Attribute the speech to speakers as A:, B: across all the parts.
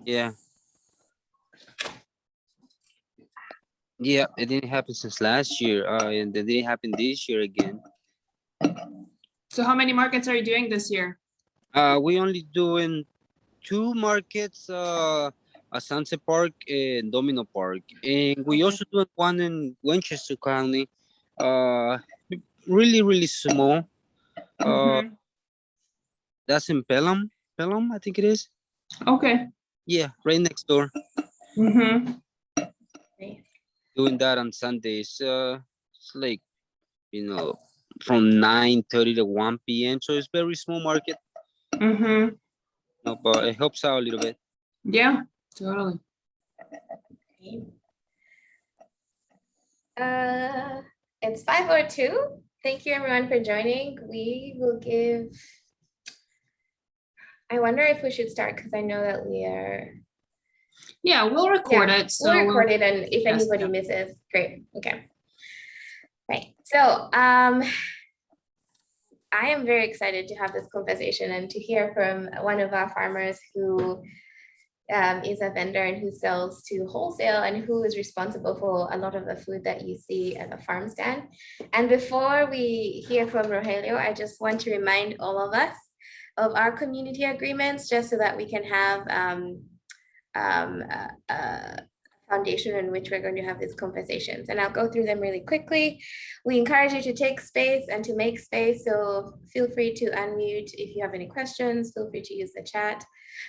A: Yeah. Yeah, it didn't happen since last year. And it didn't happen this year again.
B: So how many markets are you doing this year?
A: We only doing two markets, Sunset Park and Domino Park, and we also doing one in Winchester County. Uh, really small.
B: Mhm.
A: That's in Pelham, I think it is.
B: Okay.
A: Yeah, right next door.
B: Mm-hmm.
A: Doing that on Sundays. It's like, from 9:30 to 1 p.m. So it's very small market.
B: Mm-hmm.
A: No, but it helps out a little bit.
B: Yeah, totally.
C: It's 5:02. Thank you everyone for joining. We will give, I wonder if we should start because I know that we are.
B: Yeah, we'll record it. So
C: we'll record it, and if
B: yes,
C: anybody
B: yeah.
C: misses, great. Okay. Right. So I am very excited to have this conversation and to hear from one of our farmers who is a vendor and who sells to wholesale and who is responsible for a lot of the food that you see at the farm stand. And before we hear from Rogelio, I just want to remind all of us of our community agreements, just so that we can have a foundation in which we're going to have these conversations. And I'll go through them really quickly. We encourage you to take space and to make space. So feel free to unmute if you have any questions. Feel free to use the chat.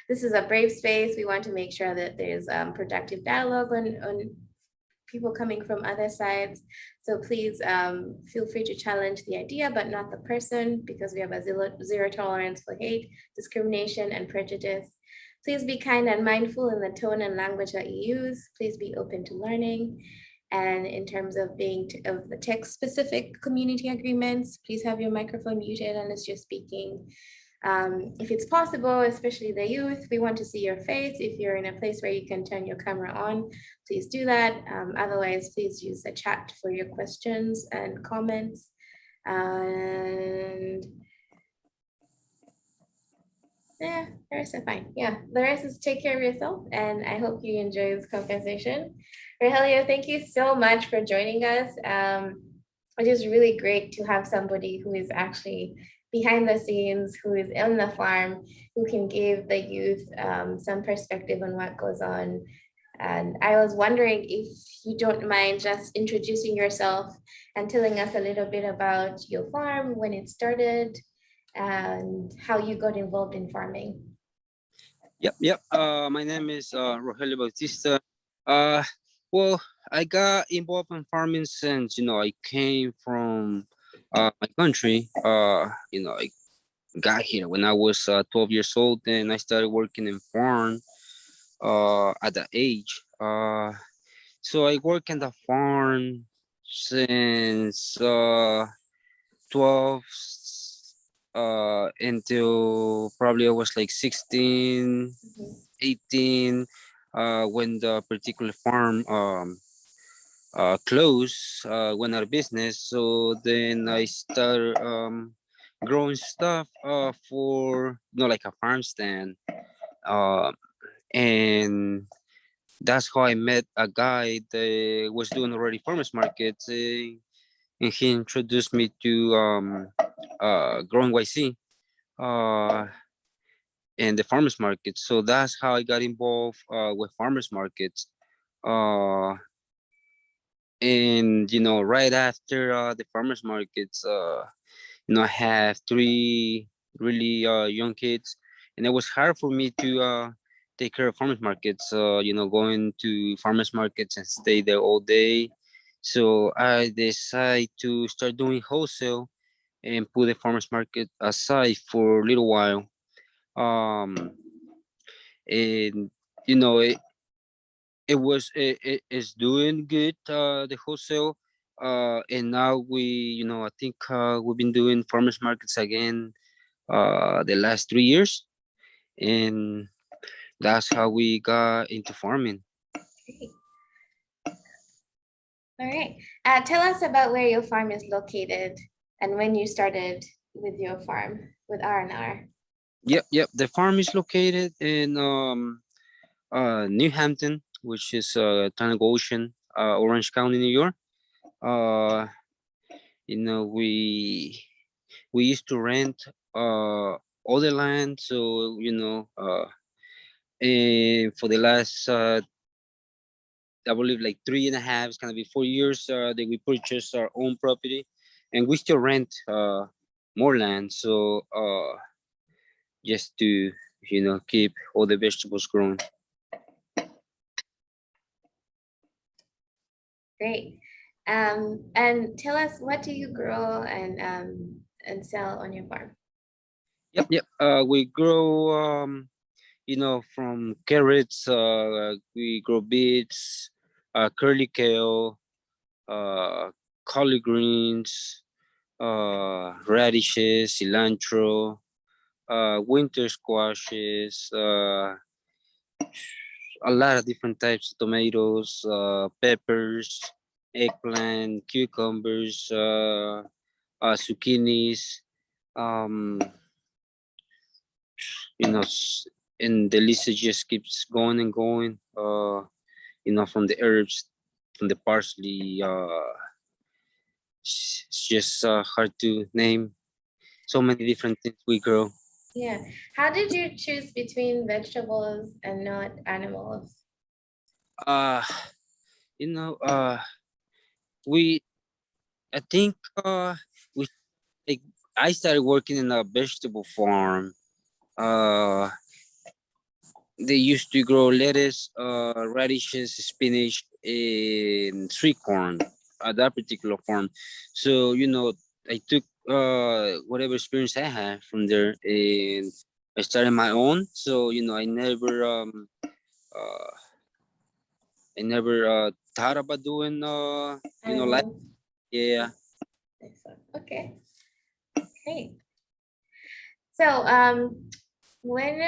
C: This is a brave space. We want to make sure that there's productive dialogue on people coming from other sides. So please feel free to challenge the idea, but not the person, because we have a zero tolerance for hate, discrimination, and prejudice. Please be kind and mindful in the tone and language that you use. Please be open to learning. And in terms of of the text-specific community agreements, please have your microphone muted unless you're speaking. If it's possible, especially the youth, we want to see your face. If you're in a place where you can turn your camera on, please do that. Otherwise, please use the chat for your questions and comments. And yeah, the rest are fine. Yeah, the rest is take care of yourself, and I hope you enjoy this conversation. Rogelio, thank you so much for joining us. It is really great to have somebody who is actually behind the scenes, who is on the farm, who can give the youth some perspective on what goes on. And I was wondering if you don't mind just introducing yourself and telling us a little bit about your farm, when it started, and how you got involved in farming.
A: Yep. My name is Rogelio Bautista. Well, I got involved in farming since I came from my country. I got here when I was 12 years old, and I started working in farm at that age. So I work in the farm since 12 until probably I was like 16, 18, when the particular farm closed, went out of business. So then I started growing stuff for like a farm stand. Uh, and that's how I met a guy that was doing already farmers markets, and he introduced me to GrowNYC and the farmers market. So that's how I got involved with farmers markets. Uh, and right after the farmers markets, I have three really young kids, and it was hard for me to take care of farmers markets. Going to farmers markets and stay there all day. So I decided to start doing wholesale and put the farmers market aside for a little while. Um, and it's doing good, the wholesale. And now I think we've been doing farmers markets again the last 3 years, and that's how we got into farming.
C: All right. Tell us about where your farm is located and when you started with your farm with R&R.
A: Yep. The farm is located in New Hampton, which is Atlantic Ocean, Orange County, New York. Uh, you know, we used to rent all the land, so and for the last I believe like 3.5, it's gonna be 4 years that we purchased our own property, and we still rent more land. So just to keep all the vegetables grown.
C: Great. And tell us, what do you grow and sell on your farm?
A: Yep. We grow from carrots. We grow beets, curly kale, collard greens, radishes, cilantro, winter squashes, a lot of different types of tomatoes, peppers, eggplant, cucumbers, zucchinis, um, you know, and the list just keeps going and going. From the herbs, from the parsley, it's just hard to name. So many different things we grow.
C: Yeah. How did you choose between vegetables and not animals?
A: Uh, you know, uh, we I think we like I started working in a vegetable farm. Uh, they used to grow lettuce, radishes, spinach, and sweet corn at that particular farm. So I took whatever experience I had from there, and I started my own. So uh, I never thought about doing like
C: Animals.
A: yeah.
C: Excellent. Okay, great. So, when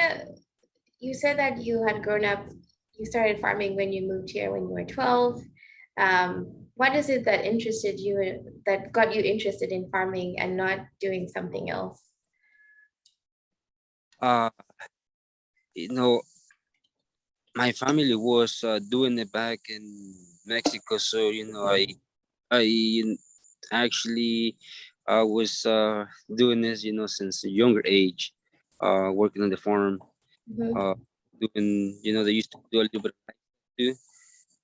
C: you said that you had grown up, you started farming when you moved here when you were 12. What is it that interested you, that got you interested in farming and not doing something else?
A: Uh, you know, my family was doing it back in Mexico, so I actually was doing this since a younger age, working on the farm,
C: Mhm.
A: uh, doing they used to do a little bit of life too.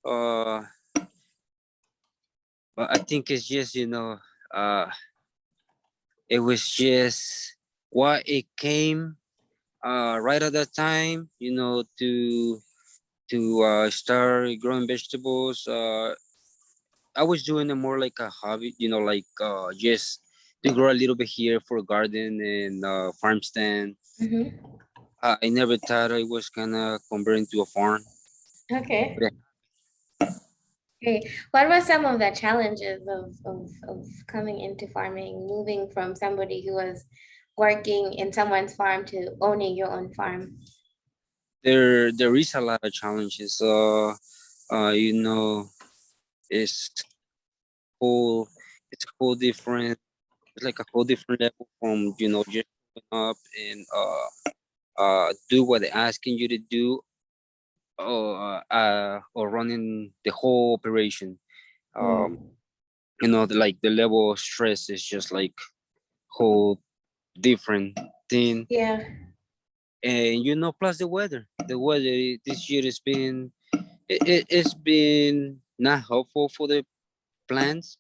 A: Uh, but I think it's just it was just what it came right at that time, to start growing vegetables. I was doing it more like a hobby, like just to grow a little bit here for a garden and farm stand.
C: Mhm.
A: I never thought I was gonna convert into a farm.
C: Okay.
A: But
C: Okay. What were some of the challenges of coming into farming, moving from somebody who was working in someone's farm to owning your own farm?
A: there is a lot of challenges. You know, it's whole it's a whole different it's like a whole different level from just going up and do what they're asking you to do, or running the whole operation. um
C: Mm.
A: like the level of stress is just like whole different thing.
C: Yeah.
A: And plus the weather this year has been it's been not helpful for the plants.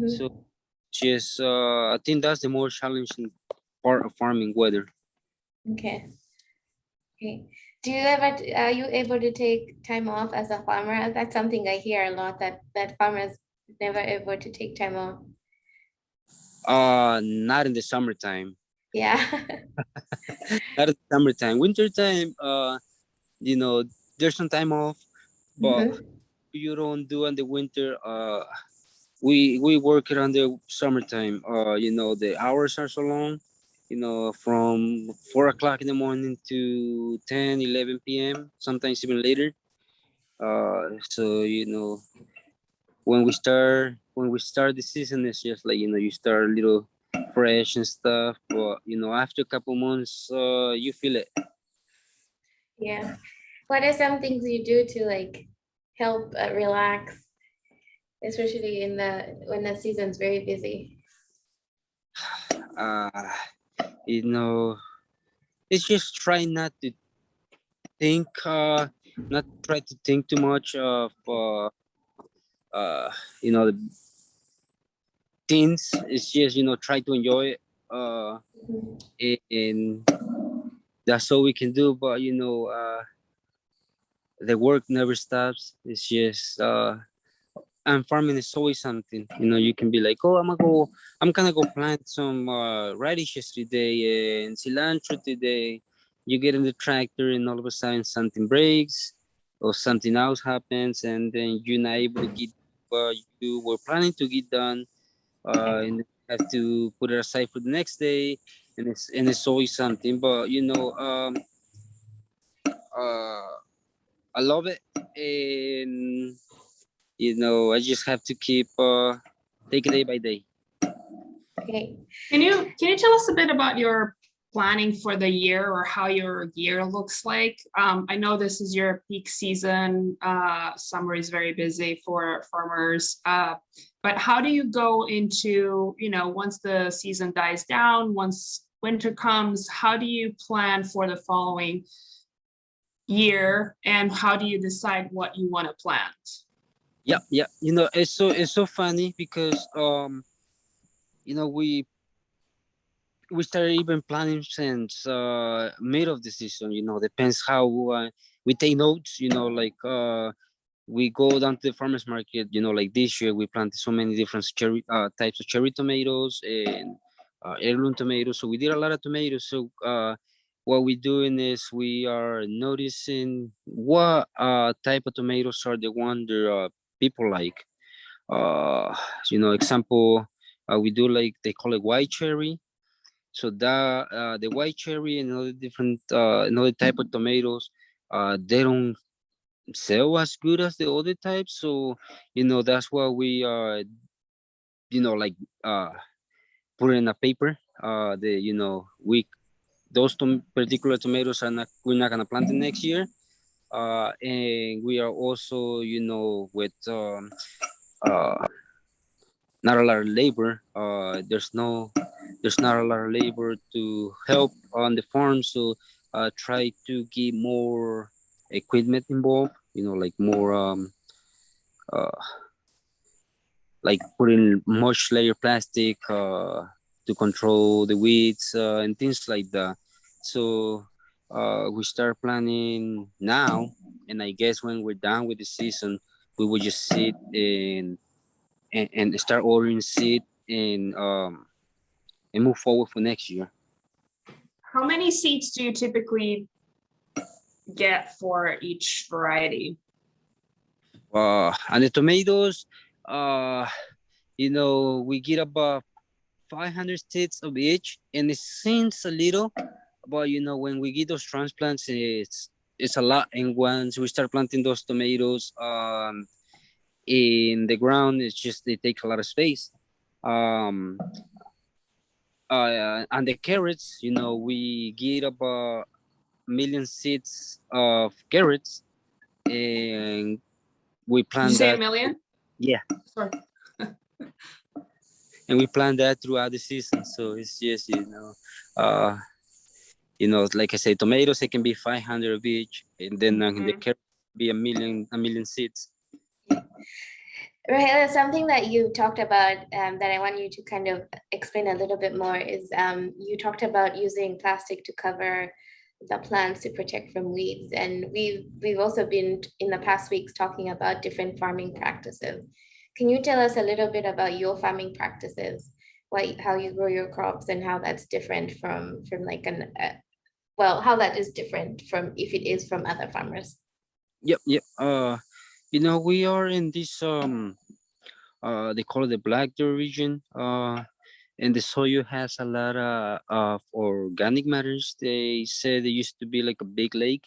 A: So
C: Mhm.
A: just I think that's the more challenging part of farming, weather.
C: Okay. Okay. Are you able to take time off as a farmer? That's something I hear a lot, that farmers never able to take time off.
A: Not in the summertime.
C: Yeah.
A: Not in the summertime. Wintertime, you know there's some time off, but
C: Mhm.
A: you don't do in the winter. We work it on the summertime. The hours are so long, from 4 o'clock in the morning to 10, 11 p.m., sometimes even later. So when we start the season, it's just like you start a little fresh and stuff, but after a couple months you feel it.
C: Yeah. What are some things you do to like help relax, especially in when the season's very busy?
A: Uh, you know, it's just try not to think, not try to think too much of, you know, the things. It's just, try to enjoy it.
C: Mhm.
A: And that's all we can do. But, the work never stops. It's just, and farming is always something. You can be like, oh, I'm gonna go plant some radishes today and cilantro today. You get in the tractor, and all of a sudden something breaks or something else happens, and then you're not able to get what you were planning to get done, and you have to put it aside for the next day, and it's always something. But uh, I love it, and I just have to keep take it day by day.
C: Okay.
B: Can you tell us a bit about your planning for the year or how your year looks like? I know this is your peak season. Summer is very busy for farmers. But how do you go into, once the season dies down, once winter comes, how do you plan for the following year, and how do you decide what you want to plant?
A: Yeah. It's so funny because we started even planning since mid of the season. Depends how we take notes. Like we go down to the farmers market. Like this year we planted so many different cherry types of cherry tomatoes and heirloom tomatoes. So we did a lot of tomatoes. So what we're doing is we are noticing what type of tomatoes are the one that people like. uh Example, we do, like, they call it white cherry. So that the white cherry and other different another type of tomatoes, they don't sell as good as the other types. So that's why we like put in a paper, the we those particular tomatoes are not we're not gonna plant them next year. And we are also, with uh not a lot of labor. There's not a lot of labor to help on the farm. So try to get more equipment involved. Like more uh, like putting much layer plastic to control the weeds and things like that. So we start planning now, and I guess when we're done with the season, we will just sit and start ordering seed and move forward for next year.
B: How many seeds do you typically get for each variety?
A: And the tomatoes, uh, we get about 500 seeds of each, and it seems a little, but when we get those transplants, it's a lot. And once we start planting those tomatoes in the ground, it's just they take a lot of space. Um, and the carrots, we get about million seeds of carrots, and we
B: Did you
A: plant
B: say a
A: that.
B: million?
A: Yeah,
B: Sorry.
A: and we plant that throughout the season. So it's just uh, like I say, tomatoes, it can be 500 of each, and then the carrot be a million seeds.
C: Rahela, something that you talked about that I want you to kind of explain a little bit more is you talked about using plastic to cover the plants to protect from weeds. And we've also been in the past weeks talking about different farming practices. Can you tell us a little bit about your farming practices, how you grow your crops and how that's different from like how that is different from if it is from other farmers?
A: Yep. We are in this they call it the Black Dirt region. And the soil has a lot of organic matters. They said it used to be like a big lake,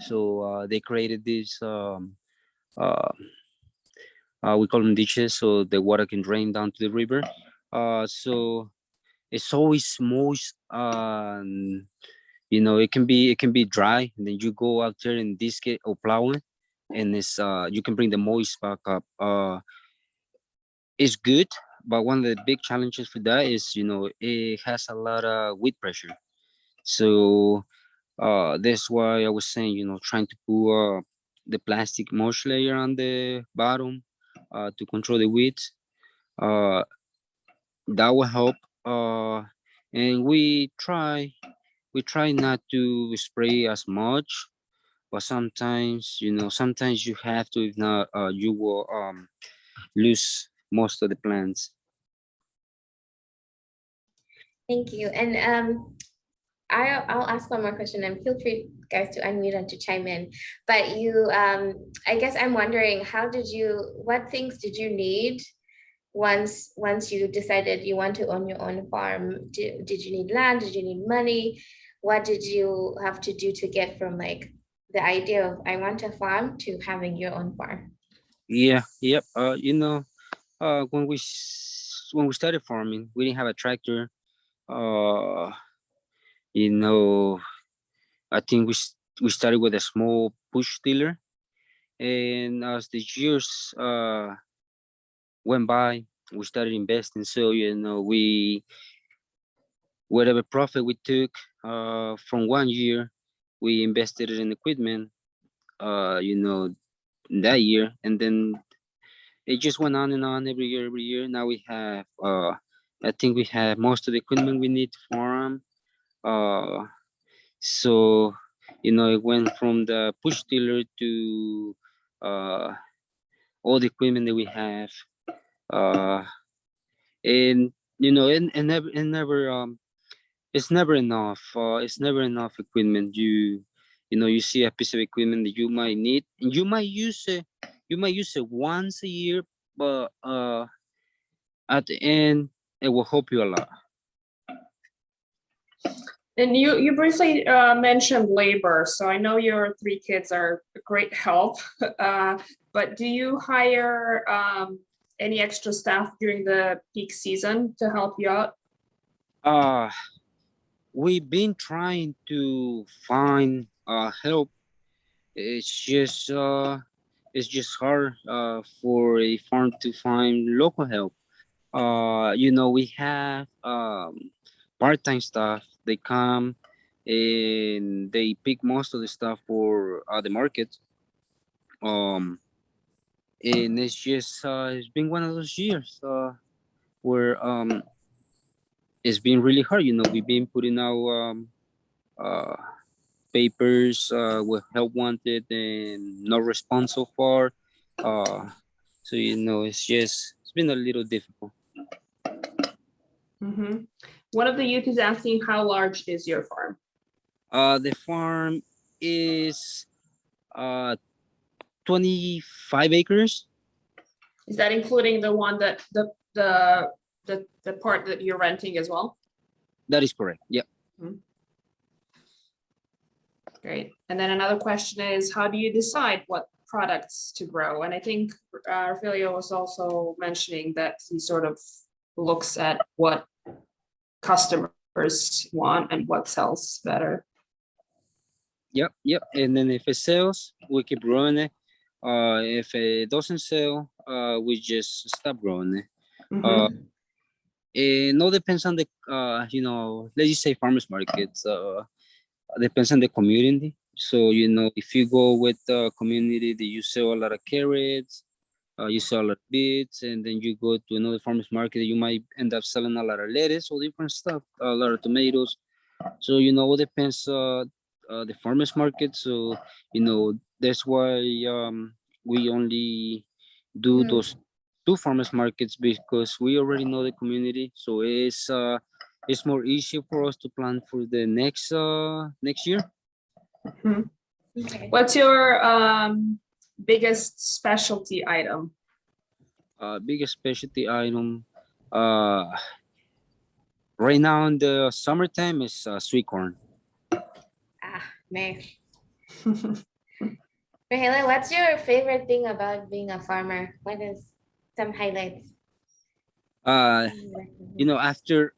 A: so they created this. Uh, we call them ditches, so the water can drain down to the river. So it's always moist. it can be dry, and then you go out there and disc it or plow it, and it's you can bring the moist back up. It's good, but one of the big challenges for that is it has a lot of wind pressure. So that's why I was saying, trying to put the plastic mulch layer on the bottom to control the weeds. Uh, that will help. And we try not to spray as much, but sometimes you have to. If not, you will lose most of the plants.
C: Thank you. And I'll ask one more question, and feel free, guys, to unmute and to chime in. But I guess I'm wondering, what things did you need once you decided you want to own your own farm? Did you need land? Did you need money? What did you have to do to get from like the idea of I want a farm to having your own farm?
A: Yeah, yep. When we started farming, we didn't have a tractor. Uh, you know, I think we started with a small push tiller, and as the years went by, we started investing. So we whatever profit we took from one year, we invested it in equipment. That year, and then it just went on and on every year, every year. Now we have, I think we have most of the equipment we need to farm. Uh, so it went from the push tiller to uh, all the equipment that we have. Uh, and never it's never enough. It's never enough equipment. You see a piece of equipment that you might need, and you might use it. You might use it once a year, but at the end, it will help you a lot.
B: And you briefly mentioned labor. So I know your three kids are a great help, but do you hire any extra staff during the peak season to help you out?
A: We've been trying to find help. It's just hard for a farm to find local help. We have part-time staff. They come and they pick most of the stuff for the market. Um, and it's been one of those years where it's been really hard. We've been putting out uh, papers with help wanted and no response so far. So it's been a little difficult.
B: Mm-hmm. One of the youth is asking, how large is your farm?
A: The farm is 25 acres.
B: Is that including the one that the part that you're renting as well?
A: That is correct. Yep.
B: Mm-hmm. Great. And then another question is, how do you decide what products to grow? And I think Rafaelio was also mentioning that he sort of looks at what customers want and what sells better.
A: Yep. And then if it sells, we keep growing it. If it doesn't sell, we just stop growing it.
B: Mm-hmm.
A: It all depends on the let's just say farmers markets. Depends on the community. So if you go with the community that you sell a lot of carrots, you sell a lot of beets, and then you go to another farmers market, you might end up selling a lot of lettuce or different stuff, a lot of tomatoes. So it depends the farmers market. So that's why we only do those two farmers markets, because we already know the community. So it's more easier for us to plan for the next year.
B: Mm-hmm.
C: Okay.
B: What's your biggest specialty item?
A: Biggest specialty item right now in the summertime is sweet corn.
C: Nice. Rahela, what's your favorite thing about being a farmer? What is some highlights?
A: After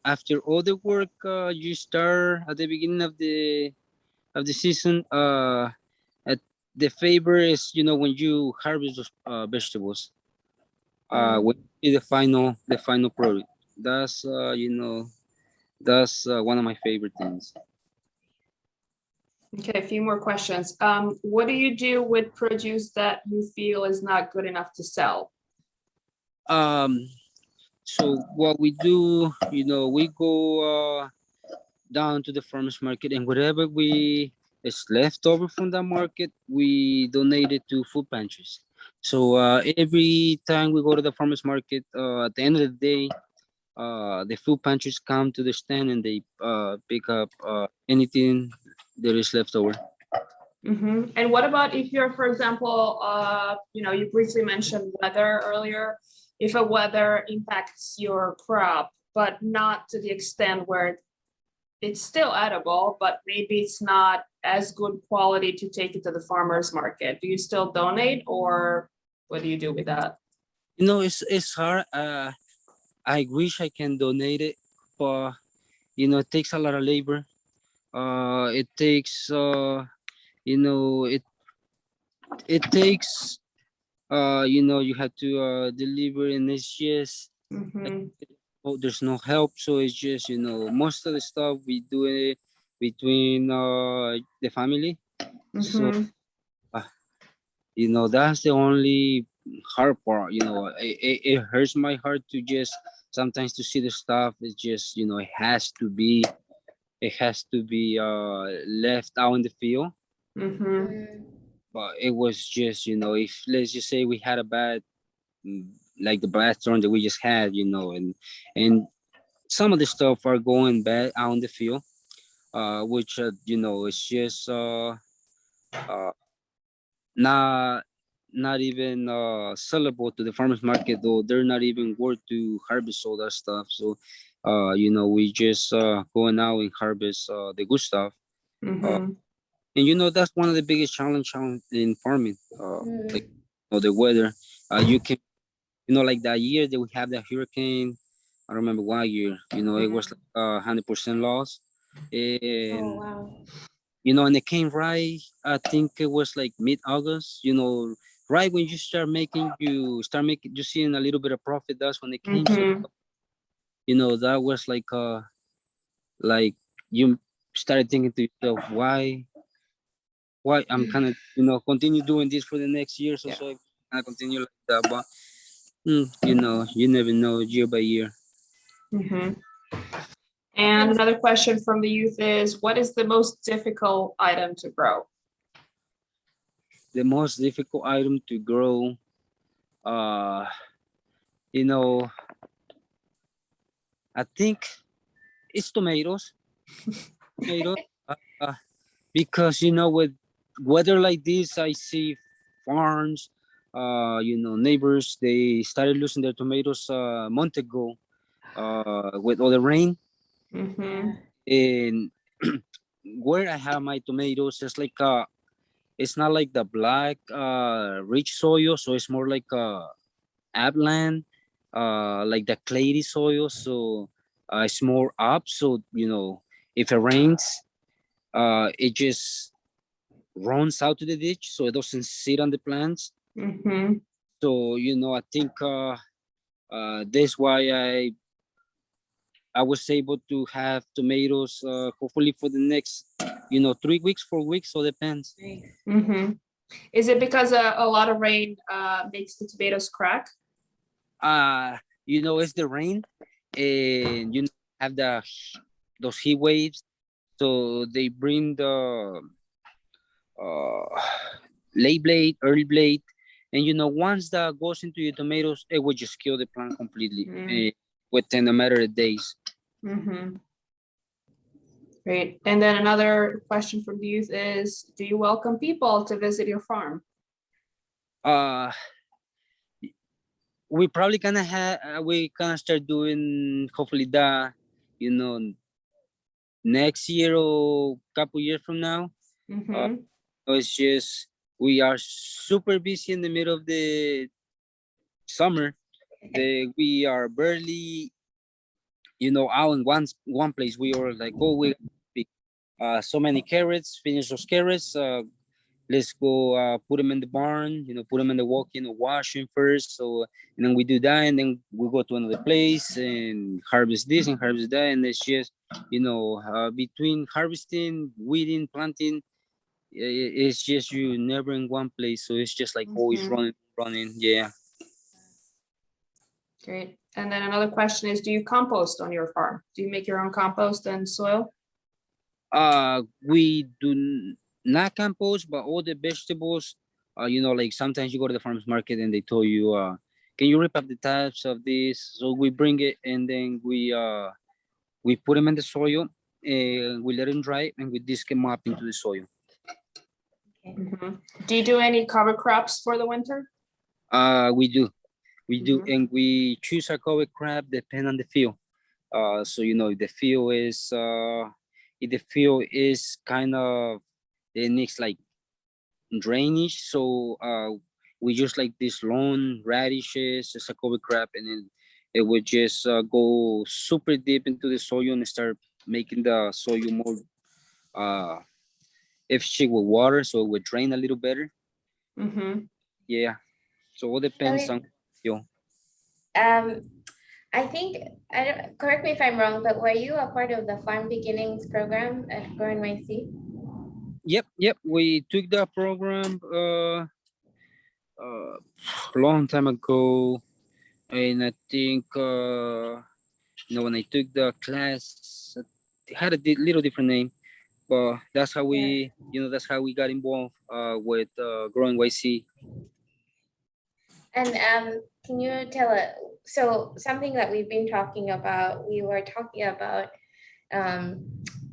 A: all the work you start at the beginning of of the season. At the favor is, when you harvest those vegetables. When you see the final product. That's one of my favorite things.
B: Okay, a few more questions. What do you do with produce that you feel is not good enough to sell?
A: So what we do, we go down to the farmers market, and whatever we is left over from that market, we donate it to food pantries. So every time we go to the farmers market, at the end of the day, the food pantries come to the stand and they pick up anything that is left over.
B: And what about if you're, for example, you briefly mentioned weather earlier. If a weather impacts your crop, but not to the extent where it's still edible, but maybe it's not as good quality to take it to the farmer's market, do you still donate, or what do you do with that?
A: It's hard. I wish I can donate it, but it takes a lot of labor. It takes it takes you have to deliver, and it's just
B: Mhm,
A: there's no help, so it's just most of the stuff we do it between the family. So
B: mhm.
A: uh, that's the only hard part. It hurts my heart to just sometimes to see the stuff. It's just it has to be left out in the field.
B: Mhm.
A: But it was just, if let's just say we had a bad, mm, like the bad storm that we just had, and some of the stuff are going bad out in the field, which it's just uh not not even sellable to the farmers market, though they're not even worth to harvest all that stuff. So we just going out and harvest the good stuff. uh,
B: Mhm.
A: and that's one of the biggest challenge in farming, like
C: Mm.
A: the weather. You can, like that year that we have that hurricane. I remember one year, it was like 100% loss.
C: Oh,
A: And
C: wow.
A: and it came right, I think it was like mid-August, right when you seeing a little bit of profit. That's when it came. So
B: Mhm.
A: that was like you started thinking to yourself, why I'm kind of continue doing this for the next year,
B: Yeah.
A: so I continue like that. But you never know, year by year.
B: Mhm. And another question from the youth is, what is the most difficult item to grow?
A: The most difficult item to grow, uh you know I think it's tomatoes. Tomatoes, uh, because with weather like this, I see farms, neighbors, they started losing their tomatoes a month ago, with all the rain.
B: Mhm.
A: And where I have my tomatoes, it's not like the black rich soil, so it's more like upland, like the clayey soil. So it's more up. So if it rains, it just runs out to the ditch, so it doesn't sit on the plants.
B: Mhm.
A: So I think that's why I was able to have tomatoes, hopefully for the next 3 weeks, 4 weeks, so depends.
C: Nice.
B: Mhm. Is it because a lot of rain makes the tomatoes crack?
A: It's the rain, and have those heat waves, so they bring the uh late blade, early blade, and once that goes into your tomatoes, it will just kill the plant completely, within a matter of days.
B: Mhm. Great. And then another question from the youth is, do you welcome people to visit your farm?
A: uh we probably gonna have we gonna start doing, hopefully, that you know next year or couple years from now. uh
B: Mhm.
A: it's just we are super busy in the middle of the summer, that we are barely out in one place. We are like, oh, we so many carrots, finish those carrots. Let's go put them in the barn, put them in the walk-in or washing first. So, and then we do that, and then we go to another place and harvest this and harvest that. And it's just, between harvesting, weeding, planting, it's just you never in one place. So it's just like always running. Yeah.
B: Great. And then another question is, do you compost on your farm? Do you make your own compost and soil?
A: We do not compost, but all the vegetables, like sometimes you go to the farmers market and they tell you, can you rip up the types of this? So we bring it and then we put them in the soil and we let them dry and we disc them up into the soil.
B: Do you do any cover crops for the winter?
A: We do, and we choose our cover crop depending on the field. So if the field is kind of, it needs like drainage, so we use like this long radishes as a cover crop, and then it would just go super deep into the soil and start making the soil more efficient with water, so it would drain a little better. Yeah, so all depends on you.
C: I think, correct me if I'm wrong, but were you a part of the Farm Beginnings program at GrowNYC?
A: Yep. We took that program a long time ago, and I think when I took the class, it had a little different name, but that's how we got involved with GrowNYC.
C: And can you tell us, so something that we've been talking about, we were talking about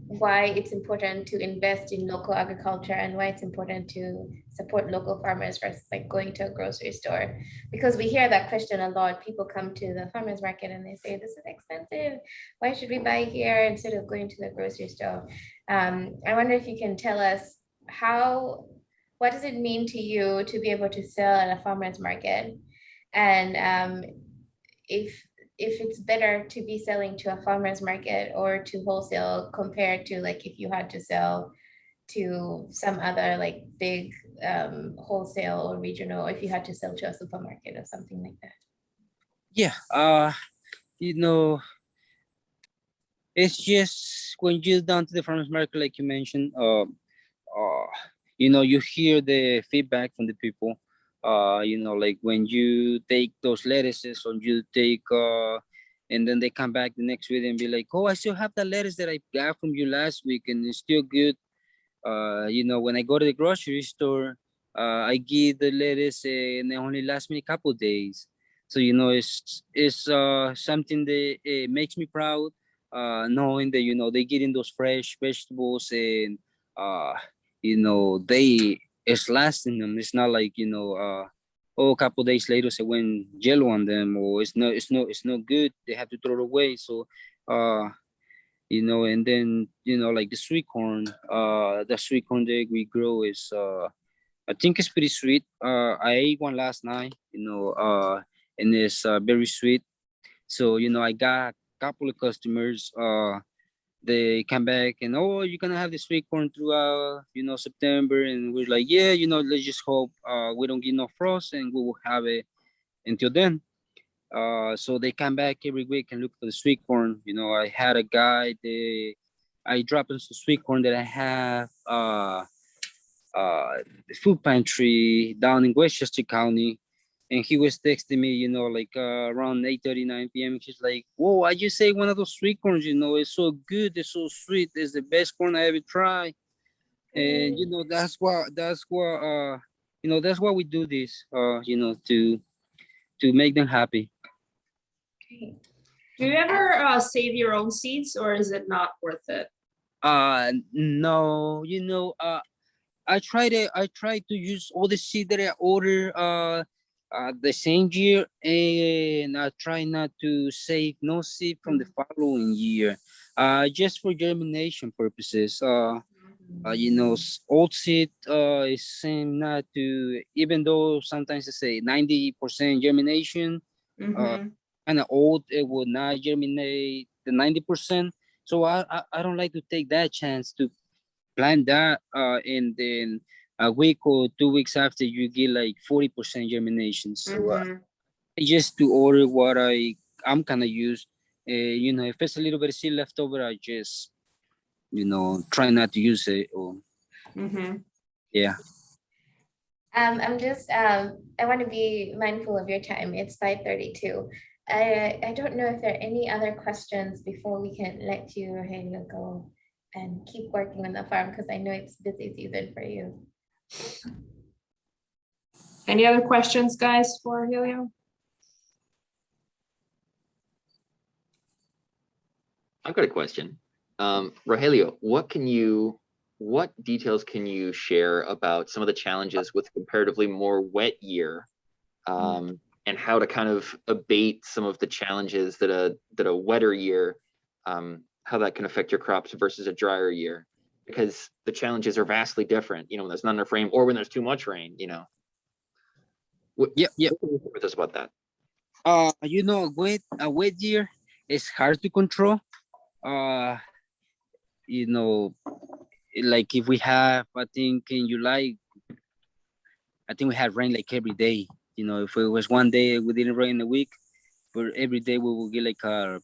C: why it's important to invest in local agriculture and why it's important to support local farmers versus like going to a grocery store. Because we hear that question a lot. People come to the farmers market and they say, this is expensive. Why should we buy here instead of going to the grocery store? I wonder if you can tell us what does it mean to you to be able to sell at a farmer's market? And if it's better to be selling to a farmer's market or to wholesale compared to like if you had to sell to some other like big wholesale or regional, if you had to sell to a supermarket or something like that.
A: Yeah, it's just when you're down to the farmers market, like you mentioned, you hear the feedback from the people. Like when you take those lettuces or you take and then they come back the next week and be like, oh, I still have the lettuce that I got from you last week and it's still good. When I go to the grocery store, I give the lettuce and it only lasts me a couple of days. So it's something that makes me proud, knowing that they getting those fresh vegetables and it's lasting them. It's not like a couple of days later so when yellow on them or it's not good. They have to throw it away. So and then like the sweet corn, that we grow is I think it's pretty sweet. I ate one last night, and it's very sweet. So I got a couple of customers. They come back and, oh, you're gonna have the sweet corn throughout September, and we're like, yeah, let's just hope we don't get no frost and we will have it until then. So they come back every week and look for the sweet corn. I had a guy, I dropped some sweet corn that I have the food pantry down in Westchester County, and he was texting me, like around 8:39 p.m. He's like, whoa, I just ate one of those sweet corns, it's so good, it's so sweet, it's the best corn I ever tried. And that's why that's why we do this, to make them happy.
B: Do you ever save your own seeds, or is it not worth it?
A: No, I try to use all the seed that I order the same year, and I try not to save no seed from the following year, just for germination purposes. Old seed is same not to, even though sometimes they say 90% germination, kind of old, it would not germinate the 90%. So I don't like to take that chance to plant that, and then a week or 2 weeks after, you get like 40% germination. So
B: Mhm.
A: I just to order what I'm kind of used. If it's a little bit of seed left over, I just try not to use it. Or
B: Mhm.
A: yeah.
C: I want to be mindful of your time. It's 5:32. I don't know if there are any other questions before we can let you, Rogelio, go and keep working on the farm because I know it's busy season for you.
B: Any other questions, guys, for Helio?
D: I've got a question. Rogelio, what details can you share about some of the challenges with comparatively more wet year, and how to kind of abate some of the challenges that a wetter year, how that can affect your crops versus a drier year? Because the challenges are vastly different, when there's not enough rain or when there's too much rain, What,
A: Yep.
D: what can you share with us about that?
A: A wet year is hard to control. Uh, you know, like if we have, I think in July, I think we had rain like every day. If it was one day we didn't rain a week, but every day we will get like a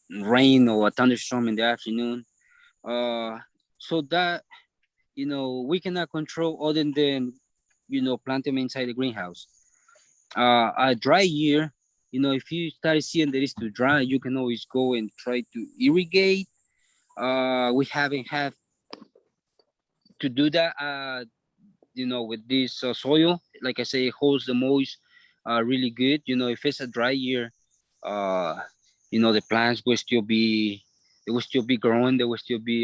A: rain or a thunderstorm in the afternoon. Uh, so that we cannot control other than plant them inside the greenhouse. A dry year, if you start seeing that it's too dry, you can always go and try to irrigate. We haven't had to do that. With this soil, like I say, it holds the moist really good. If it's a dry year, uh, the plants will still be, they will still be growing, they will still be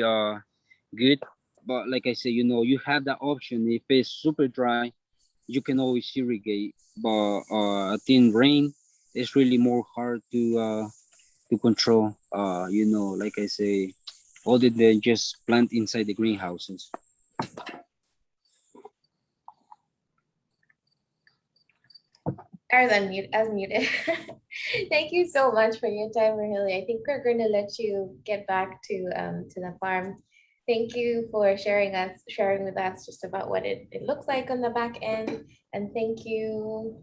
A: good. But like I say, you have that option. If it's super dry, you can always irrigate. But I think rain is really more hard to control. Like I say, other than just plant inside the greenhouses.
C: As unmute, as muted. Thank you so much for your time, Rogelio. I think we're going to let you get back to the farm. Thank you for sharing with us just about what it looks like on the back end. And thank you.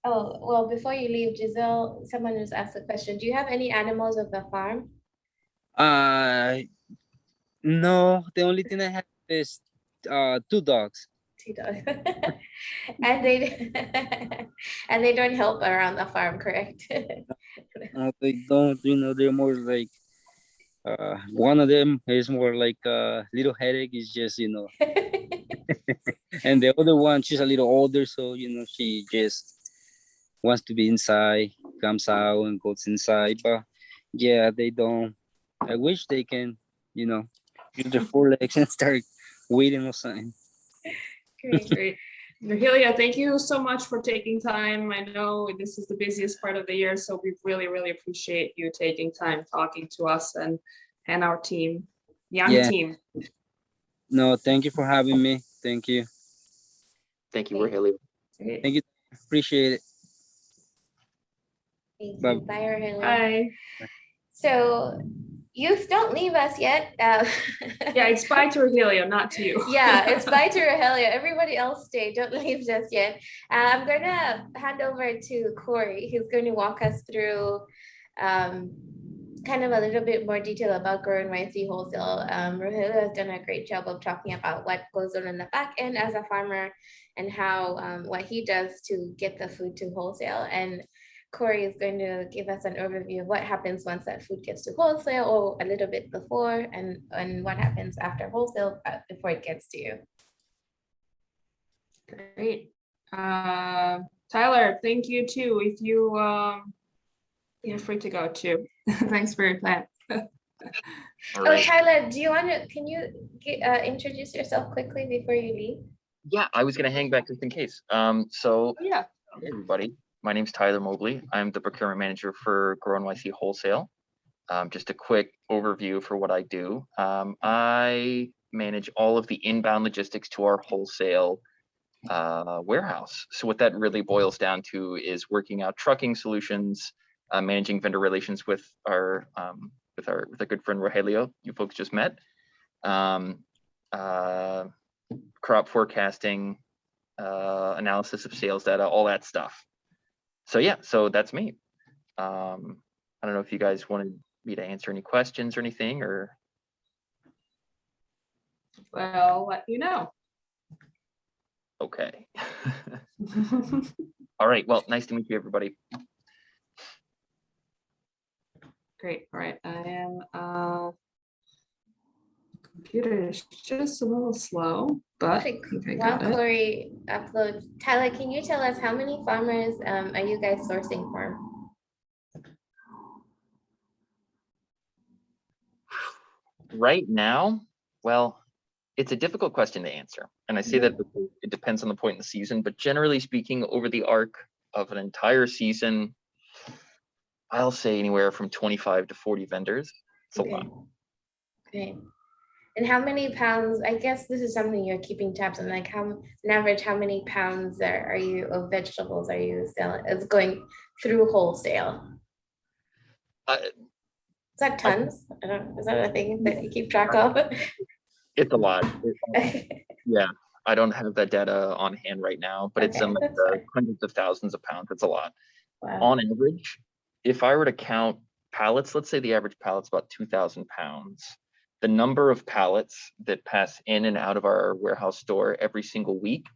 C: Oh, well, before you leave, Giselle, someone just asked a question. Do you have any animals of the farm?
A: Uh, no, the only thing I have is two dogs.
C: Two dogs. And they and they don't help around the farm, correct?
A: They don't, they're more like one of them is more like a little headache. Is just and the other one, she's a little older, so she just wants to be inside, comes out and goes inside. But yeah, they don't. I wish they can, you know, use their forelegs and start weeding or something.
C: Great.
B: Great. Virgilia, thank you so much for taking time. I know this is the busiest part of the year, so we really, really appreciate you taking time talking to us and our team, young
A: Yeah.
B: team.
A: No, thank you for having me. Thank you.
D: Thank you, Rogelio.
B: Great.
A: Thank you. Appreciate it.
C: Thank
A: Bye.
C: you. Bye, Rogelio.
B: Bye.
C: So youth, don't leave us yet.
B: Yeah, it's bye to Virgilia, not to you.
C: Yeah, it's bye to Rogelio. Everybody else stay. Don't leave just yet. I'm going to hand over to Corey, who's going to walk us through kind of a little bit more detail about GrowNYC Wholesale. Rogelio has done a great job of talking about what goes on in the back end as a farmer and how what he does to get the food to wholesale. And Corey is going to give us an overview of what happens once that food gets to wholesale, or a little bit before, and what happens after wholesale before it gets to you.
B: Great. Tyler, thank you too. If you you're free to go too. Thanks for your time.
D: All right.
C: Tyler, can you introduce yourself quickly before you leave?
D: Yeah, I was going to hang back just in case. So,
B: Yeah.
D: hey everybody, my name's Tyler Mobley. I'm the procurement manager for GrowNYC Wholesale. Just a quick overview for what I do. I manage all of the inbound logistics to our wholesale warehouse. So what that really boils down to is working out trucking solutions, managing vendor relations with our good friend Rogelio, you folks just met, crop forecasting, analysis of sales data, all that stuff. So yeah, so that's me. I don't know if you guys wanted me to answer any questions or anything, or.
B: Well, let you know.
D: Okay. All right, well, nice to meet you, everybody.
B: Great. All right. I am computer is just a little slow, but I
C: Quick,
B: think I
C: while
B: got it.
C: Corey uploads, Tyler, can you tell us how many farmers are you guys sourcing from?
D: Right now, well, it's a difficult question to answer. And I say that because it depends on the point in the season, but generally speaking, over the arc of an entire season, I'll say anywhere from 25 to 40 vendors. It's a lot.
C: Okay. And how many pounds, I guess this is something you're keeping tabs on, like how, on average, how many pounds are you of vegetables are you selling? It's going through wholesale. Is that tons? I don't, is that a thing that you keep track of?
D: It's a lot. Yeah, I don't have that data on hand right now, but it's in like
C: that's
D: the
C: fine.
D: hundreds of thousands of pounds. It's a lot.
C: Wow.
D: On average, if I were to count pallets, let's say the average pallet's about 2,000 pounds. The number of pallets that pass in and out of our warehouse store every single week,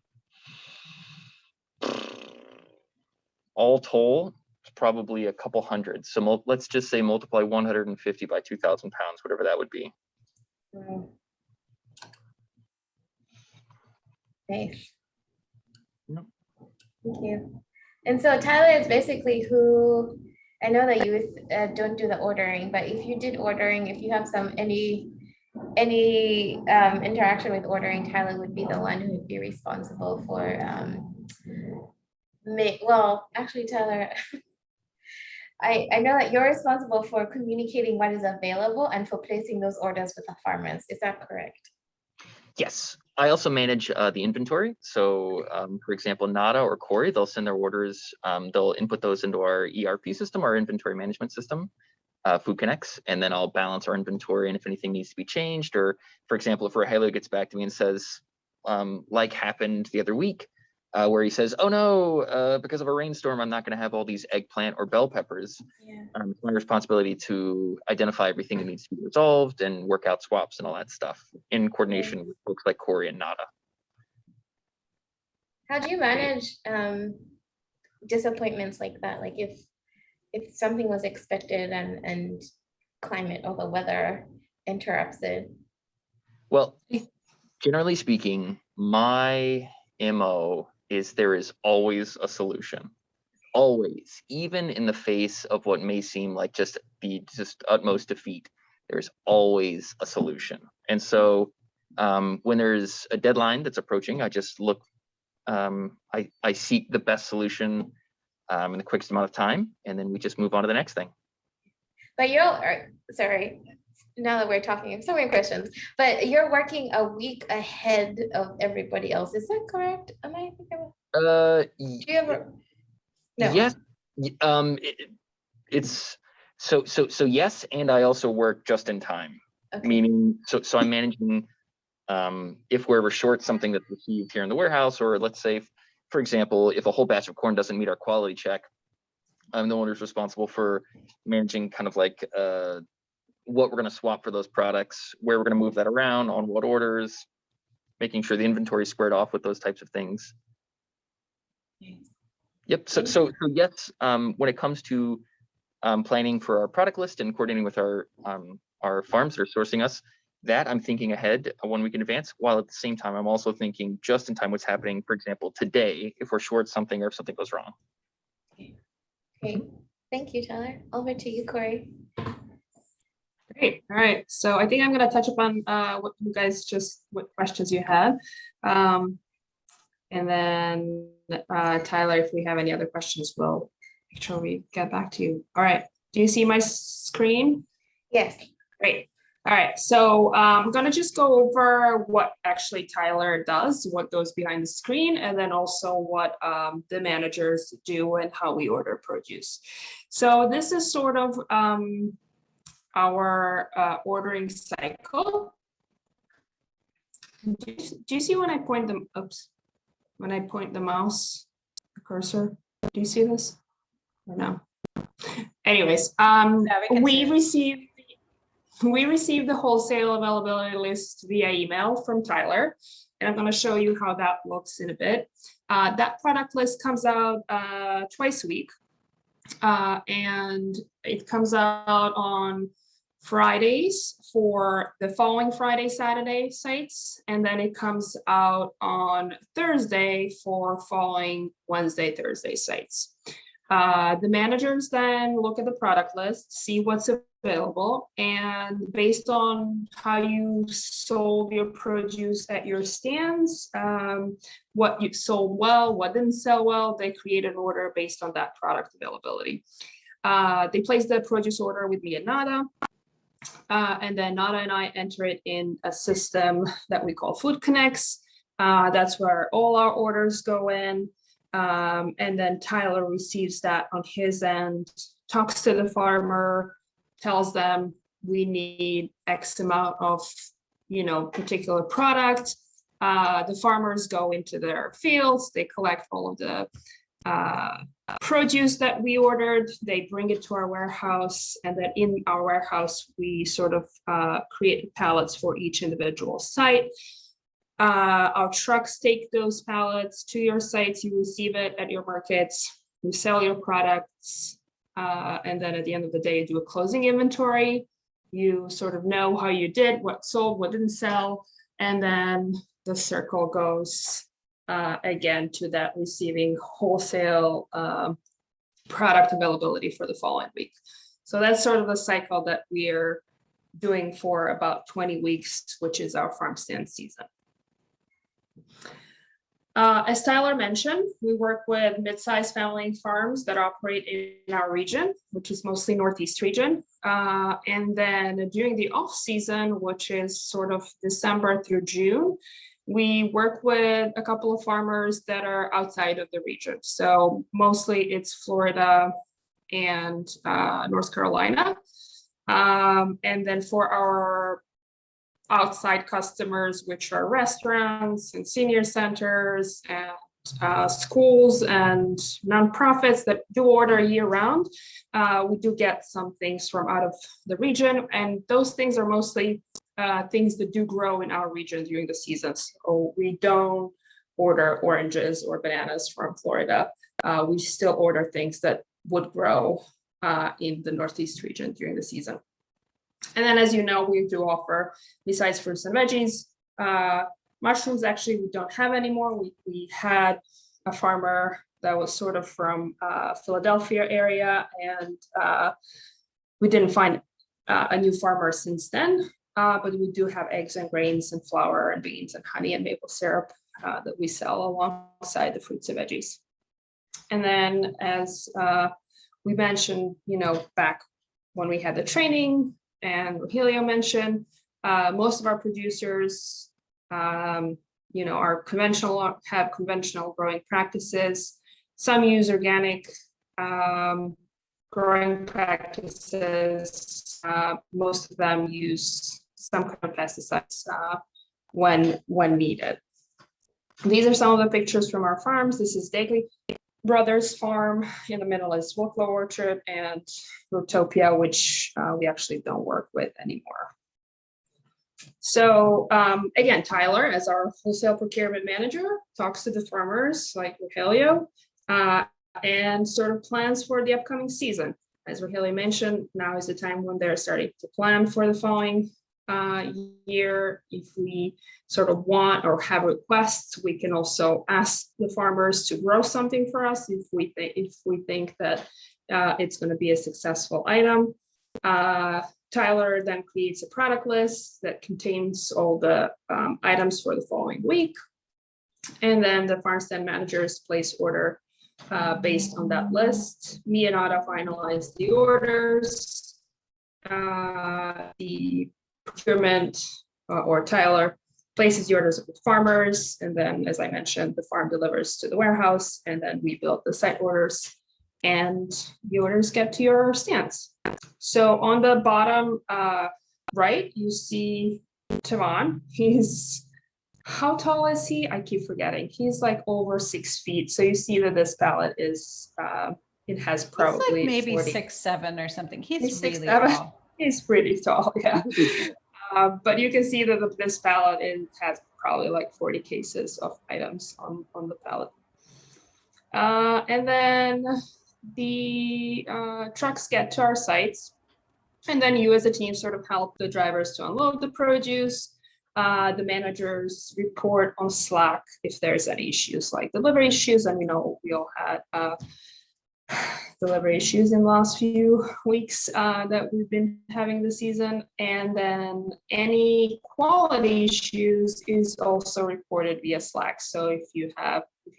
D: all told, it's probably a couple hundred. So let's just say multiply 150 by 2,000 pounds, whatever that would be.
C: Wow. Nice.
D: No.
C: Thank you. And so Tyler is basically who, I know that you don't do the ordering, but if you did ordering, if you have any interaction with ordering, Tyler would be the one who would be responsible for well, actually, Tyler, I know that you're responsible for communicating what is available and for placing those orders with the farmers. Is that correct?
D: Yes, I also manage the inventory. So for example, Nada or Corey, they'll send their orders, they'll input those into our ERP system, our inventory management system, Food Connects, and then I'll balance our inventory. And if anything needs to be changed, or for example, if Rogelio gets back to me and says, like happened the other week, where he says, oh no, because of a rainstorm, I'm not going to have all these eggplant or bell peppers.
C: Yeah.
D: It's my responsibility to identify everything that needs to be resolved and work out swaps and all that stuff in coordination with folks like Corey and Nada.
C: How do you manage disappointments like that? Like if something was expected and climate or the weather interrupts it?
D: Well, generally speaking, my MO is there is always a solution. Always, even in the face of what may seem like just utmost defeat, there's always a solution. And so when there's a deadline that's approaching, I just look, I seek the best solution in the quickest amount of time, and then we just move on to the next thing.
C: But sorry, now that we're talking of so many questions, but you're working a week ahead of everybody else. Is that correct? Am I thinking do you ever? No.
D: Yes. It's so yes, and I also work just in time. Okay. Meaning, so I'm managing if we're ever short something that's received here in the warehouse, or let's say, for example, if a whole batch of corn doesn't meet our quality check, I'm the one who's responsible for managing kind of like what we're going to swap for those products, where we're going to move that around, on what orders, making sure the inventory is squared off with those types of things. Yep. So yes, when it comes to planning for our product list and coordinating with our farms that are sourcing us, that I'm thinking ahead 1 week in advance, while at the same time, I'm also thinking just in time what's happening, for example, today, if we're short something or if something goes wrong.
C: Okay. Thank you, Tyler. Over to you, Corey.
B: Great. All right. So I think I'm going to touch upon what you guys what questions you had. And then Tyler, if we have any other questions, we'll make sure we get back to you. All right. Do you see my screen?
C: Yes.
B: Great. All right. So I'm going to just go over what actually Tyler does, what goes behind the screen, and then also what the managers do and how we order produce. So this is sort of our ordering cycle. Do you see when I point them, oops, when I point the mouse, the cursor? Do you see this? Or no? Anyways, we received the wholesale availability list via email from Tyler, and I'm going to show you how that looks in a bit. That product list comes out twice a week, and it comes out on Fridays for the following Friday, Saturday sites, and then it comes out on Thursday for following Wednesday, Thursday sites. The managers then look at the product list, see what's available, and based on how you sold your produce at your stands, what you sold well, what didn't sell well, they create an order based on that product availability. They place the produce order with me and Nada, and then Nada and I enter it in a system that we call Food Connects. That's where all our orders go in. And then Tyler receives that on his end, talks to the farmer, tells them we need X amount of, particular product. The farmers go into their fields, they collect all of the produce that we ordered, they bring it to our warehouse, and then in our warehouse, we sort of create pallets for each individual site. Our trucks take those pallets to your sites, you receive it at your markets, you sell your products, and then at the end of the day, you do a closing inventory. You sort of know how you did, what sold, what didn't sell, and then the circle goes again to that receiving wholesale product availability for the following week. So that's sort of the cycle that we're doing for about 20 weeks, which is our farm stand season. As Tyler mentioned, we work with mid-sized family farms that operate in our region, which is mostly Northeast region. And then during the off season, which is sort of December through June, we work with a couple of farmers that are outside of the region. So mostly it's Florida and North Carolina. And then for our outside customers, which are restaurants and senior centers and schools and nonprofits that do order year round, we do get some things from out of the region. And those things are mostly things that do grow in our region during the season. So we don't order oranges or bananas from Florida. We still order things that would grow in the Northeast region during the season. And then, as you know, we do offer, besides fruits and veggies, mushrooms. Actually, we don't have anymore. We had a farmer that was sort of from Philadelphia area, and we didn't find a new farmer since then. But we do have eggs and grains and flour and beans and honey and maple syrup that we sell alongside the fruits and veggies. And then, as we mentioned, back when we had the training, and Rogelio mentioned, most of our producers, are have conventional growing practices. Some use organic growing practices. Most of them use some kind of pesticides when needed. These are some of the pictures from our farms. This is Dagley Brothers Farm. In the middle is Wicklow Orchard and Rotopia, which we actually don't work with anymore. So again, Tyler, as our wholesale procurement manager, talks to the farmers like Rogelio and sort of plans for the upcoming season. As Rogelio mentioned, now is the time when they're starting to plan for the following year. If we sort of want or have requests, we can also ask the farmers to grow something for us if we think that it's going to be a successful item. Tyler then creates a product list that contains all the items for the following week, and then the farm stand managers place order based on that list. Me and Ada finalize the orders. The procurement or Tyler places the orders with farmers, and then, as I mentioned, the farm delivers to the warehouse, and then we build the site orders, and the orders get to your stands. So on the bottom right, you see Tavon. He's How tall is he? I keep forgetting. He's like over 6 feet. So you see that this pallet is, it has
E: It's
B: probably
E: like maybe
B: 40.
E: 6'7" or something. He's
B: He's
E: really
B: 6'7".
E: tall.
B: He's pretty tall, yeah. But you can see that this pallet has probably like 40 cases of items on the pallet. And then the trucks get to our sites, and then you as a team sort of help the drivers to unload the produce. The managers report on Slack if there's any issues like delivery issues, and we all had delivery issues in the last few weeks that we've been having this season. And then any quality issues is also reported via Slack. So if you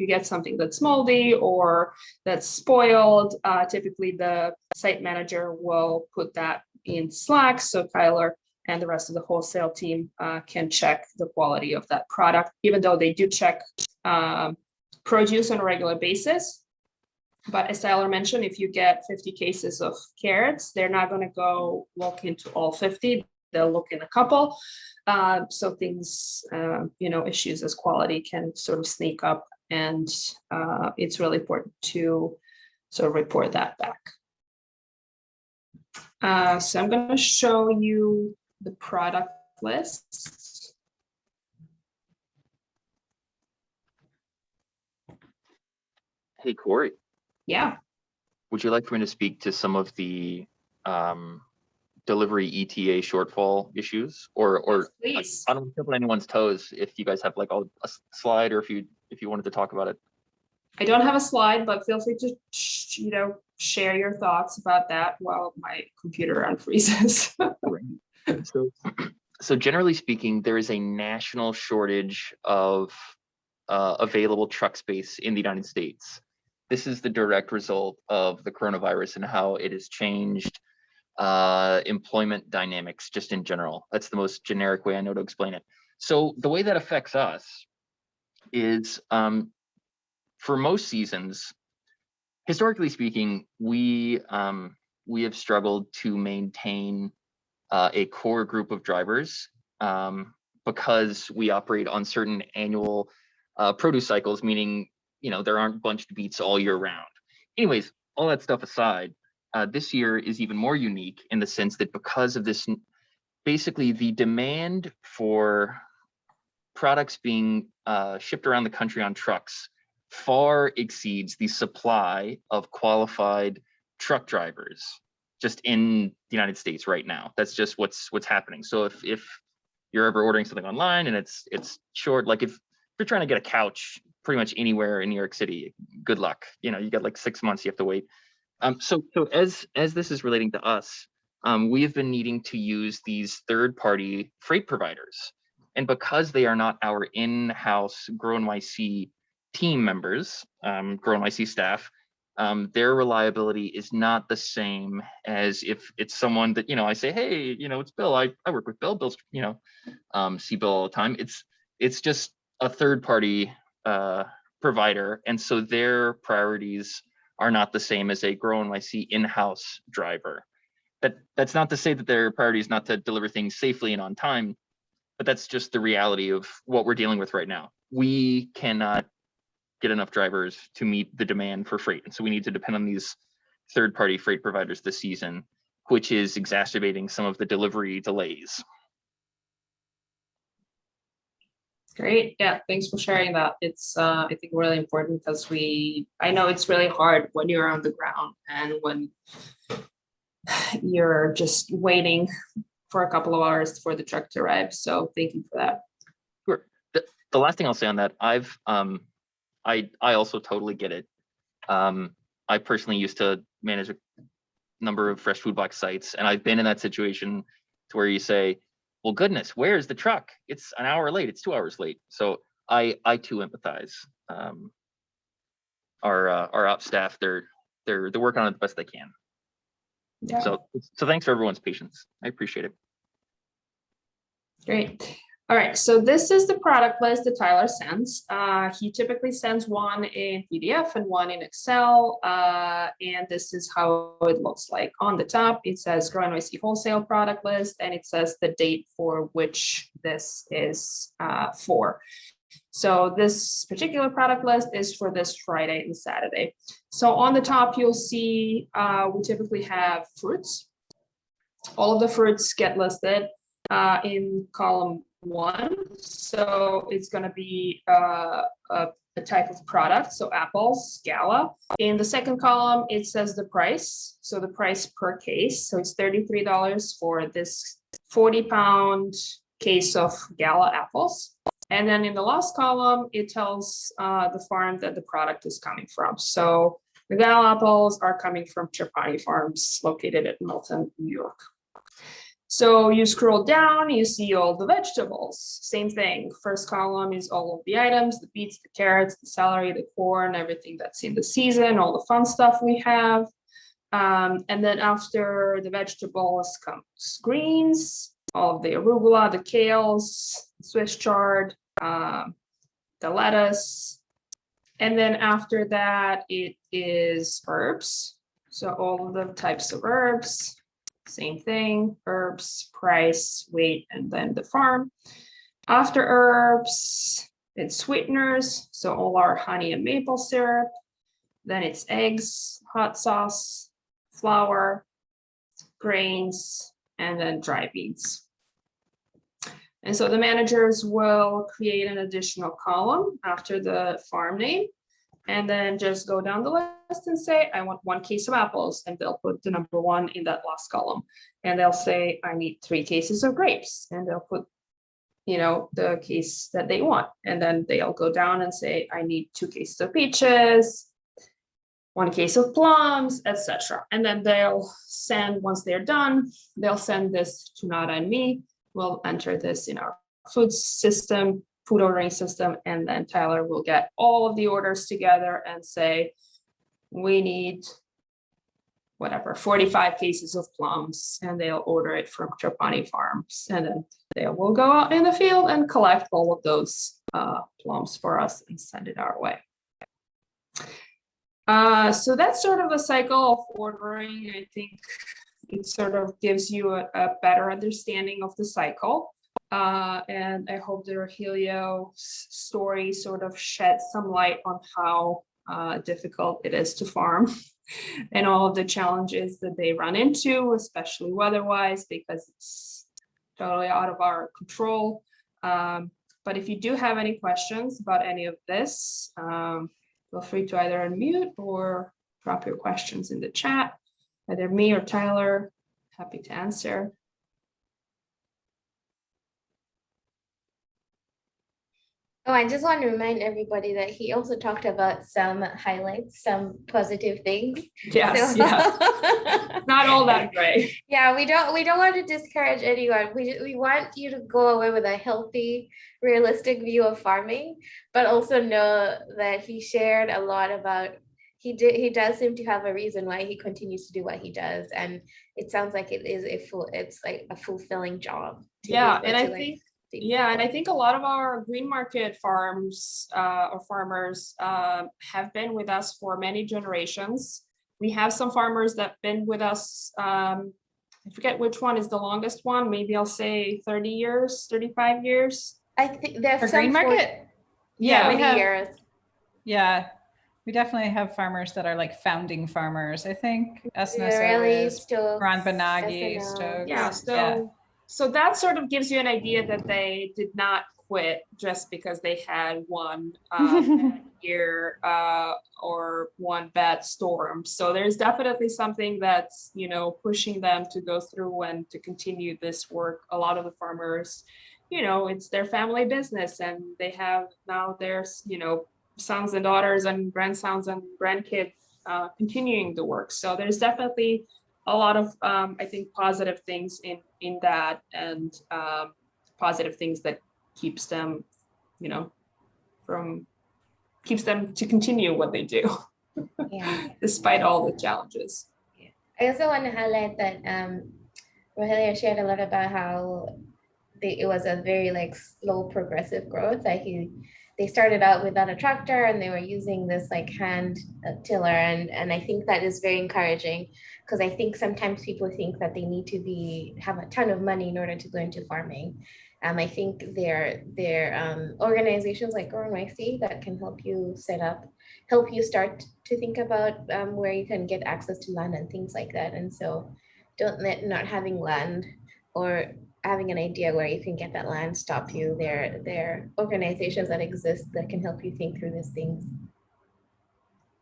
B: get something that's moldy or that's spoiled, typically the site manager will put that in Slack. So Tyler and the rest of the wholesale team can check the quality of that product, even though they do check produce on a regular basis. But as Tyler mentioned, if you get 50 cases of carrots, they're not going to go look into all 50. They'll look in a couple. So things, issues as quality can sort of sneak up, and it's really important to sort of report that back. So I'm going to show you the product list.
D: Hey, Corey.
B: Yeah.
D: Would you like for me to speak to some of the delivery ETA shortfall issues, or
B: Please.
D: I don't want to step on anyone's toes if you guys have like a slide, or if you wanted to talk about it.
B: I don't have a slide, but feel free to share your thoughts about that while my computer unfreezes.
D: So generally speaking, there is a national shortage of available truck space in the United States. This is the direct result of the coronavirus and how it has changed employment dynamics just in general. That's the most generic way I know to explain it. So the way that affects us is for most seasons, historically speaking, we have struggled to maintain a core group of drivers because we operate on certain annual produce cycles, meaning there aren't bunched beets all year round. Anyways, all that stuff aside, this year is even more unique in the sense that because of this, basically the demand for products being shipped around the country on trucks far exceeds the supply of qualified truck drivers just in the United States right now. That's just what's happening. So if you're ever ordering something online and it's short, like if you're trying to get a couch pretty much anywhere in New York City, good luck. You got like 6 months you have to wait. So as this is relating to us, we have been needing to use these third-party freight providers. And because they are not our in-house GrowNYC team members, GrowNYC staff, their reliability is not the same as if it's someone that, I say, hey, it's Bill. I work with Bill. Bill's, see Bill all the time. It's just a third-party provider. And so their priorities are not the same as a GrowNYC in-house driver. That's not to say that their priority is not to deliver things safely and on time, but that's just the reality of what we're dealing with right now. We cannot get enough drivers to meet the demand for freight. And so we need to depend on these third-party freight providers this season, which is exacerbating some of the delivery delays.
B: Great. Yeah, thanks for sharing that. It's I think really important because I know it's really hard when you're on the ground and when you're just waiting for a couple of hours for the truck to arrive. So thank you for that.
D: Sure. The last thing I'll say on that, I also totally get it. I personally used to manage a number of fresh food box sites, and I've been in that situation to where you say, well, goodness, where's the truck? It's an hour late. It's 2 hours late. So I too empathize. Our ops staff, they're working on it the best they can.
B: Yeah.
D: So thanks for everyone's patience. I appreciate it.
B: Great. All right, so this is the product list that Tyler sends. He typically sends one in PDF and one in Excel, and this is how it looks like. On the top, it says GrowNYC Wholesale Product List, and it says the date for which this is for. So this particular product list is for this Friday and Saturday. So on the top, you'll see we typically have fruits. All of the fruits get listed in column 1. So it's going to be a type of product. So apples, Gala. In the second column, it says the price. So the price per case. So it's $33 for this 40-pound case of Gala apples. And then in the last column, it tells the farm that the product is coming from. So the Gala apples are coming from Trapani Farms located at Milton, New York. So you scroll down, you see all the vegetables. Same thing. First column is all of the items, the beets, the carrots, the celery, the corn, everything that's in the season, all the fun stuff we have. And then after the vegetables comes greens, all of the arugula, the kales, Swiss chard, the lettuce. And then after that, it is herbs. So all of the types of herbs. Same thing, herbs, price, weight, and then the farm. After herbs, it's sweeteners, so all our honey and maple syrup. Then it's eggs, hot sauce, flour, grains, and then dry beans. And so the managers will create an additional column after the farm name, and then just go down the list and say, I want 1 case of apples, and they'll put the number 1 in that last column. And they'll say, I need 3 cases of grapes, and they'll put, the case that they want. And then they'll go down and say, I need 2 cases of peaches, 1 case of plums, etc. And then they'll send, once they're done, they'll send this to Nada and me. We'll enter this in our food ordering system, and then Tyler will get all of the orders together and say, we need whatever, 45 cases of plums, and they'll order it from Trapani Farms, and then they will go out in the field and collect all of those plums for us and send it our way. So that's sort of a cycle of ordering. I think it sort of gives you a better understanding of the cycle. And I hope the Rogelio story sort of sheds some light on how difficult it is to farm and all of the challenges that they run into, especially weather-wise, because it's totally out of our control. But if you do have any questions about any of this, feel free to either unmute or drop your questions in the chat. Either me or Tyler, happy to answer.
C: Oh, I just want to remind everybody that he also talked about some highlights, some positive things.
B: Yes,
C: So-
B: yes. Not all that great.
C: Yeah, we don't want to discourage anyone. We want you to go away with a healthy, realistic view of farming, but also know that he shared a lot about he does seem to have a reason why he continues to do what he does, and it sounds like it's like a fulfilling job.
B: Yeah, and I think a lot of our green market farms or farmers have been with us for many generations. We have some farmers that have been with us. I forget which one is the longest one. Maybe I'll say 30 years, 35 years.
C: I think there's
E: For
C: some
E: green market?
B: Yeah,
E: we have,
C: years.
E: yeah, we definitely have farmers that are like founding farmers, I think.
C: Really,
E: SNSO is,
C: Stokes,
E: Ranbanagi,
C: SNL.
E: Stokes.
B: Yeah, so that sort of gives you an idea that they did not quit just because they had one bad year or one bad storm. So there's definitely something that's, pushing them to go through and to continue this work. A lot of the farmers, it's their family business, and they have now their, sons and daughters and grandsons and grandkids continuing the work. So there's definitely a lot of, I think, positive things in that, and positive things that keeps them, keeps them to continue what they do,
C: Yeah.
B: despite all the challenges.
C: I also want to highlight that Rogelio shared a lot about how it was a very like slow progressive growth. Like they started out without a tractor and they were using this like hand tiller, and I think that is very encouraging, because I think sometimes people think that they need to have a ton of money in order to go into farming. I think there organizations like GrowNYC that can help you help you start to think about where you can get access to land and things like that. And so don't let not having land or having an idea where you can get that land stop you. There are organizations that exist that can help you think through these things.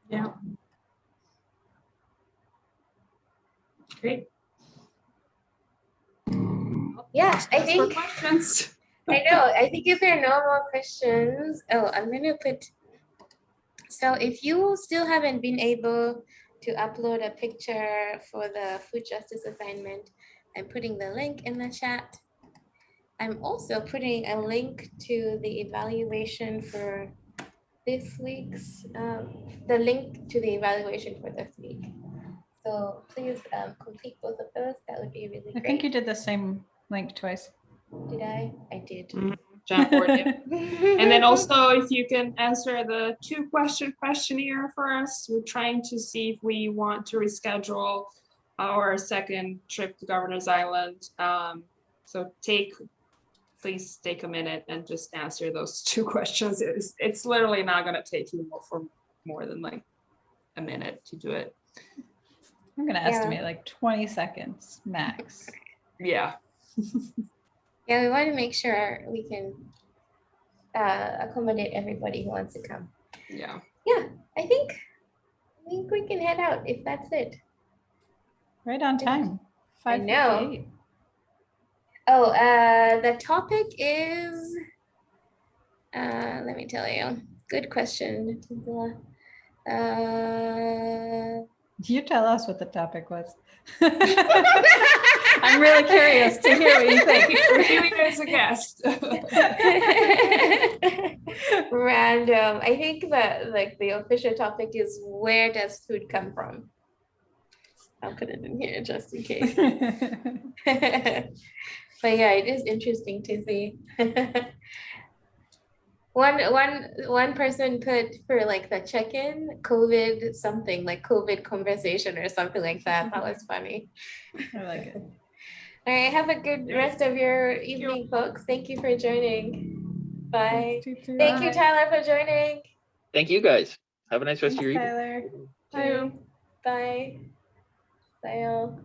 B: Yeah. Great.
C: Yeah,
B: Ask
C: I
B: us for
C: think
B: questions.
C: I know. I think if there are no more questions, I'm gonna put. So if you still haven't been able to upload a picture for the food justice assignment, I'm putting the link in the chat. I'm also putting a link to the evaluation for this week's, the link to the evaluation for this week. So please complete both of those. That would be really
E: I
C: great.
E: think you did the same link twice.
C: Did I? I did.
B: Jamboard it. And then also, if you can answer the 2-question questionnaire for us, we're trying to see if we want to reschedule our second trip to Governor's Island. So please take a minute and just answer those 2 questions. It's literally not going to take you more than like a minute to do it.
E: I'm going to estimate like 20 seconds max.
B: Yeah.
C: Yeah, we want to make sure we can accommodate everybody who wants to come.
B: Yeah.
C: Yeah, I think we can head out if that's it.
E: Right on time.
C: I know.
E: 5:58.
C: Oh, the topic is, let me tell you. Good question.
E: You tell us what the topic was. I'm really curious to hear what you think.
B: We're doing it as a guest.
C: Random. I think that like the official topic is, where does food come from? I'll put it in here just in case. But yeah, it is interesting to see. One person put for like the check-in COVID something, like COVID conversation or something like that. That was funny.
E: I like it.
C: All right, have a good rest of your evening, folks. Thank you for joining. Bye. Thank you, Tyler, for joining.
D: Thank you guys. Have a nice rest of your evening.
E: Tyler.
B: Bye.
C: Bye. Bye, all.